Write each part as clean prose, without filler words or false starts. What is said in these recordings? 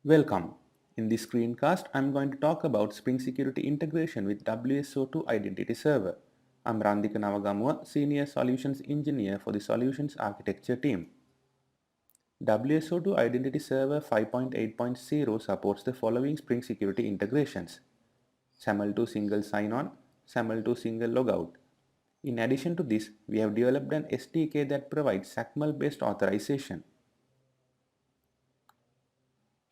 Welcome. In this screencast, I'm going to talk about Spring Security integration with WSO2 Identity Server. I'm Randika Navagamua, Senior Solutions Engineer for the Solutions Architecture team. WSO2 Identity Server 5.8.0 supports the following Spring Security integrations: SAML2 Single Sign-On, SAML2 Single Logout. In addition to this, we have developed an SDK that provides SACML-based authorization.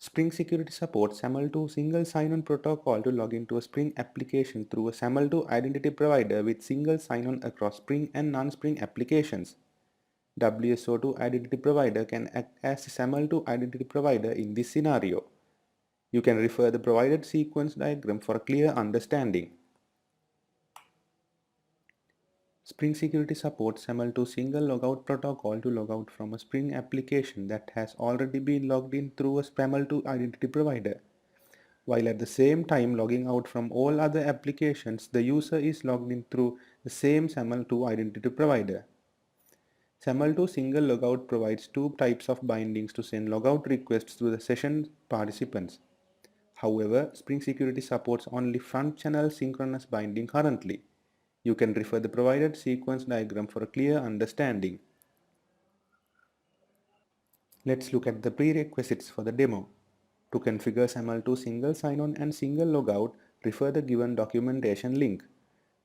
Spring Security supports SAML2 single sign-on protocol to log into a Spring application through a SAML2 identity provider with single sign-on across Spring and non-Spring applications. WSO2 identity provider can act as a SAML2 identity provider in this scenario. You can refer the provided sequence diagram for a clear understanding. Spring Security supports SAML2 single logout protocol to log out from a Spring application that has already been logged in through a SAML2 identity provider, while at the same time logging out from all other applications the user is logged in through the same SAML2 identity provider. SAML2 single logout provides two types of bindings to send logout requests to the session participants. However, Spring Security supports only front channel synchronous binding currently. You can refer the provided sequence diagram for a clear understanding. Let's look at the prerequisites for the demo. To configure SAML2 single sign-on and single logout, refer the given documentation link.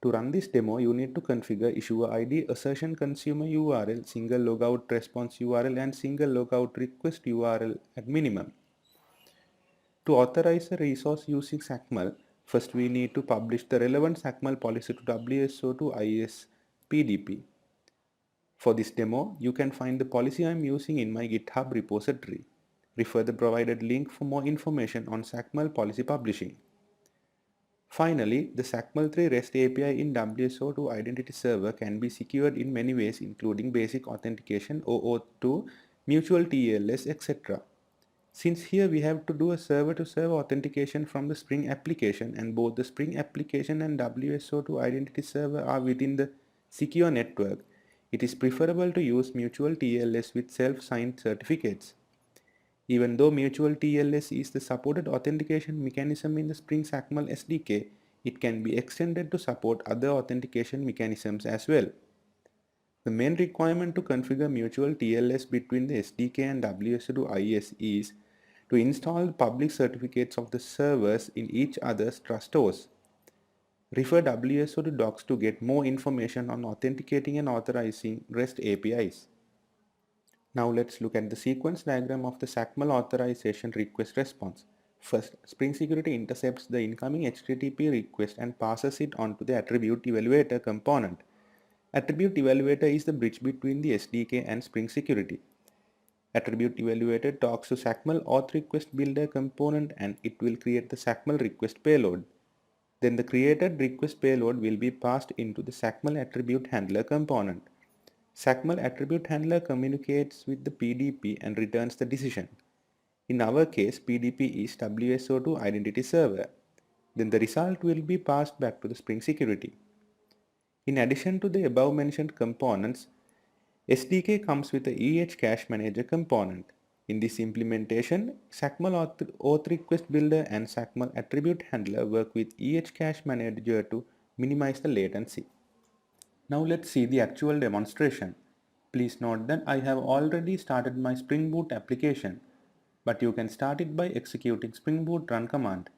To run this demo, you need to configure issuer ID, assertion consumer URL, single logout response URL, and single logout request URL at minimum. To authorize a resource using SACML, first we need to publish the relevant SACML policy to WSO2 IS PDP. For this demo, you can find the policy I am using in my GitHub repository. Refer the provided link for more information on SACML policy publishing. Finally, the SACML3 REST API in WSO2 Identity Server can be secured in many ways, including basic authentication, OAuth2, mutual TLS, etc. Since here we have to do a server-to-server authentication from the Spring application, and both the Spring application and WSO2 Identity Server are within the secure network, it is preferable to use mutual TLS with self-signed certificates. Even though mutual TLS is the supported authentication mechanism in the Spring SACML SDK, it can be extended to support other authentication mechanisms as well. The main requirement to configure mutual TLS between the SDK and WSO2 IS is to install public certificates of the servers in each other's trust OS. Refer WSO2 docs to get more information on authenticating and authorizing REST APIs. Now let's look at the sequence diagram of the SACML authorization request response. First, Spring Security intercepts the incoming HTTP request and passes it on to the Attribute Evaluator component. Attribute Evaluator is the bridge between the SDK and Spring Security. Attribute Evaluator talks to SACML auth request builder component and it will create the SACML request payload. Then the created request payload will be passed into the SACML attribute handler component. SACML attribute handler communicates with the PDP and returns the decision. In our case, PDP is WSO2 Identity Server. Then the result will be passed back to the Spring Security. In addition to the above mentioned components, SDK comes with the EH Cache Manager component. In this implementation, SACML auth request builder and SACML attribute handler work with EH Cache Manager to minimize the latency. Now let's see the actual demonstration. Please note that I have already started my Spring Boot application, but you can start it by executing Spring Boot run command.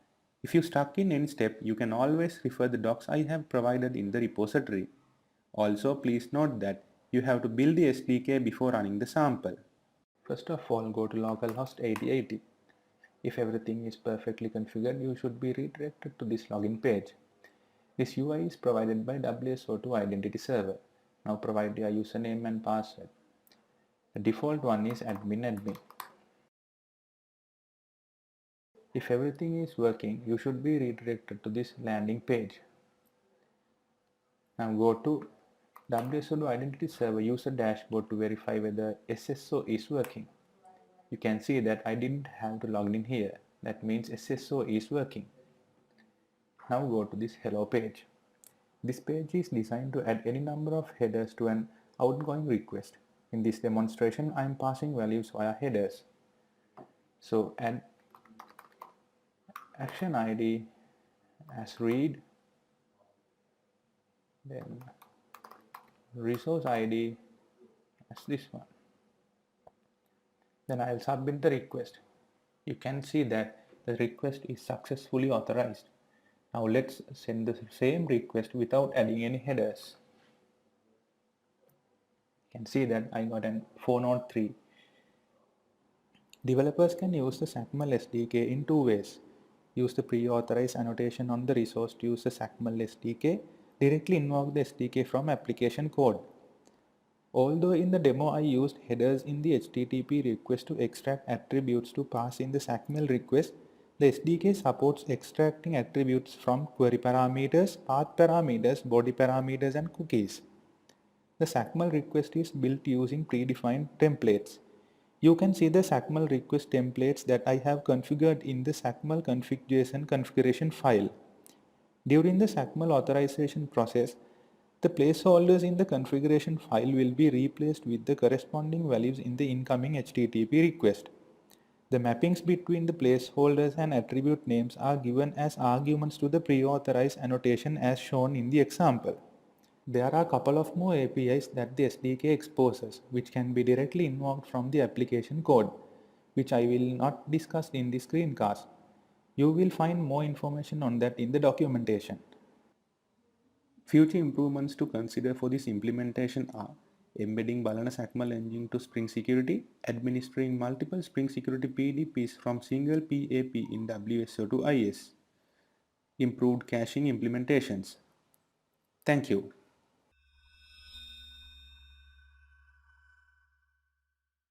If you stuck in any step, you can always refer the docs I have provided in the repository. Also, please note that you have to build the SDK before running the sample. First of all, go to localhost 8080. If everything is perfectly configured, you should be redirected to this login page. This UI is provided by WSO2 Identity Server. Now provide your username and password. The default one is admin. If everything is working, you should be redirected to this landing page. Now go to WSO2 Identity Server user dashboard to verify whether SSO is working. You can see that I didn't have to log in here. That means SSO is working. Now go to this hello page. This page is designed to add any number of headers to an outgoing request. In this demonstration, I am passing values via headers. So add action ID as read, then resource ID as this one. Then I'll submit the request. You can see that the request is successfully authorized. Now let's send the same request without adding any headers. You can see that I got an 403. Developers can use the SACML SDK in two ways. Use the pre-authorized annotation on the resource to use the SACML SDK. Directly invoke the SDK from application code. Although in the demo I used headers in the HTTP request to extract attributes to pass in the SACML request, the SDK supports extracting attributes from query parameters, path parameters, body parameters, and cookies. The SACML request is built using predefined templates. You can see the SACML request templates that I have configured in the SACML config.json configuration file. During the SACML authorization process, the placeholders in the configuration file will be replaced with the corresponding values in the incoming HTTP request. The mappings between the placeholders and attribute names are given as arguments to the pre-authorized annotation as shown in the example. There are a couple of more APIs that the SDK exposes, which can be directly invoked from the application code, which I will not discuss in the screencast. You will find more information on that in the documentation. Future improvements to consider for this implementation are embedding Balana SACML engine to Spring Security, administering multiple Spring Security PDPs from single PAP in WSO to IS, improved caching implementations. Thank you.